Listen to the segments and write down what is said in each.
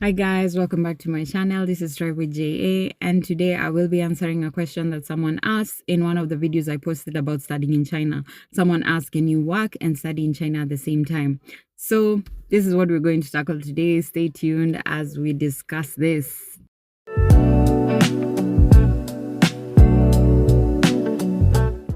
Hi guys, welcome back to my channel. This is Drive with JA, and today I will be answering a question that someone asked in one of the videos I posted about studying in China. Someone asked, can you work and study in China at the same time? So this is what we're going to tackle today. Stay tuned as we discuss this.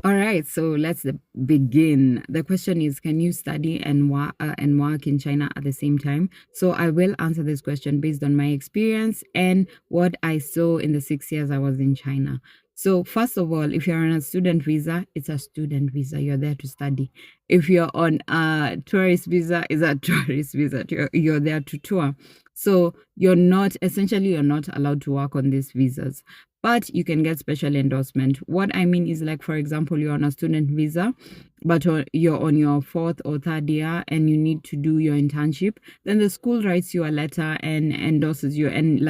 All right, so let's begin. The question is, can you study and work in China at the same time? So I will answer this question based on my experience and what I saw in the 6 years I was in China. So first of all, if you're on a student visa, it's a student visa. You're there to study. If you're on a tourist visa, it's a tourist visa. You're there to tour. So you're not allowed to work on these visas, but you can get special endorsement. What I mean is, like, for example, you're on a student visa, but you're on your fourth or third year and you need to do your internship. Then the school writes you a letter and endorses you, and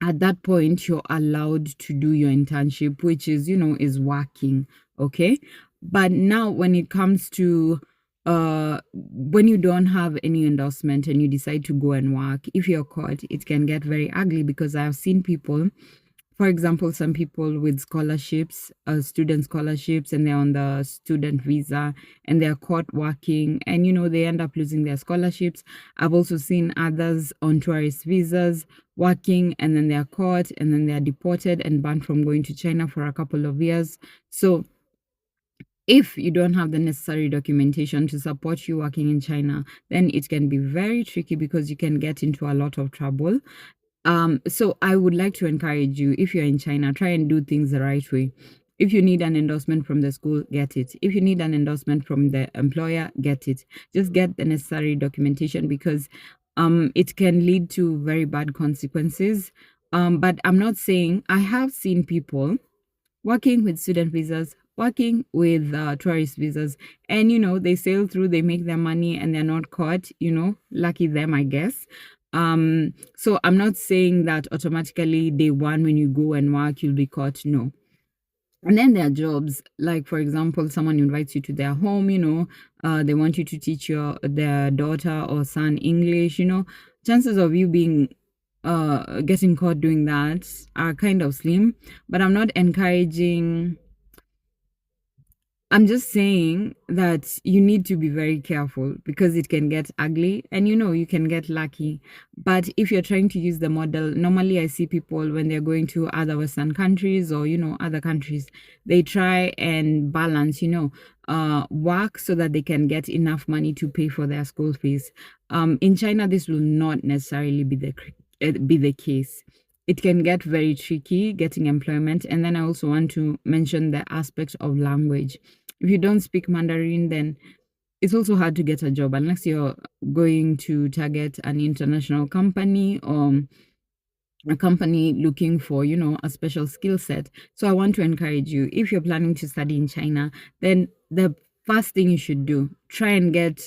at that point you're allowed to do your internship, which is, is working. Okay. But now when it comes to when you don't have any endorsement and you decide to go and work, if you're caught, it can get very ugly, because I've seen people, for example, some people with scholarships, student scholarships, and they're on the student visa and they're caught working, and they end up losing their scholarships. I've also seen others on tourist visas working, and then they're caught and then they're deported and banned from going to China for a couple of years. So if you don't have the necessary documentation to support you working in China, then it can be very tricky, because you can get into a lot of trouble. So I would like to encourage you, if you're in China, try and do things the right way. If you need an endorsement from the school, get it. If you need an endorsement from the employer, get it. Just get the necessary documentation, because it can lead to very bad consequences. But I'm not saying, I have seen people working with student visas, working with tourist visas, and they sail through, they make their money, and they're not caught. Lucky them, I guess. So I'm not saying that automatically day one when you go and work you'll be caught. No. And then there are jobs, like, for example, someone invites you to their home. They want you to teach their daughter or son English. Chances of you being getting caught doing that are kind of slim. But I'm not encouraging, I'm just saying that you need to be very careful, because it can get ugly, and you can get lucky. But if you're trying to use the model, normally I see people when they're going to other Western countries or, other countries, they try and balance, work so that they can get enough money to pay for their school fees. In China, this will not necessarily be the case. It can get very tricky getting employment. And then I also want to mention the aspect of language. If you don't speak Mandarin, then it's also hard to get a job, unless you're going to target an international company, or a company looking for, a special skill set. So I want to encourage you, if you're planning to study in China, then the first thing you should do, try and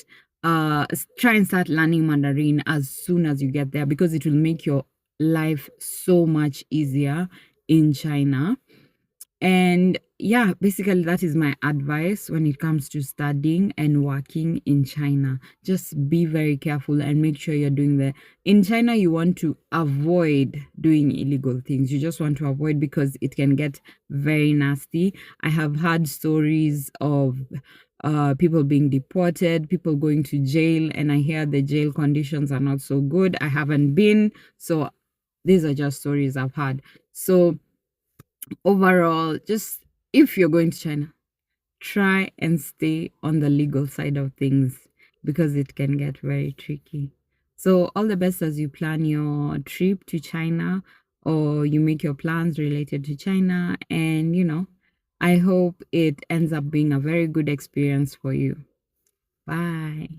start learning Mandarin as soon as you get there, because it will make your life so much easier in China. And yeah, basically, that is my advice when it comes to studying and working in China. Just be very careful and make sure you're doing the. In China, you want to avoid doing illegal things. You just want to avoid, because it can get very nasty. I have heard stories of people being deported, people going to jail, and I hear the jail conditions are not so good. I haven't been, so these are just stories I've heard. So overall, just, if you're going to China, try and stay on the legal side of things, because it can get very tricky. So all the best as you plan your trip to China, or you make your plans related to China, and I hope it ends up being a very good experience for you. Bye.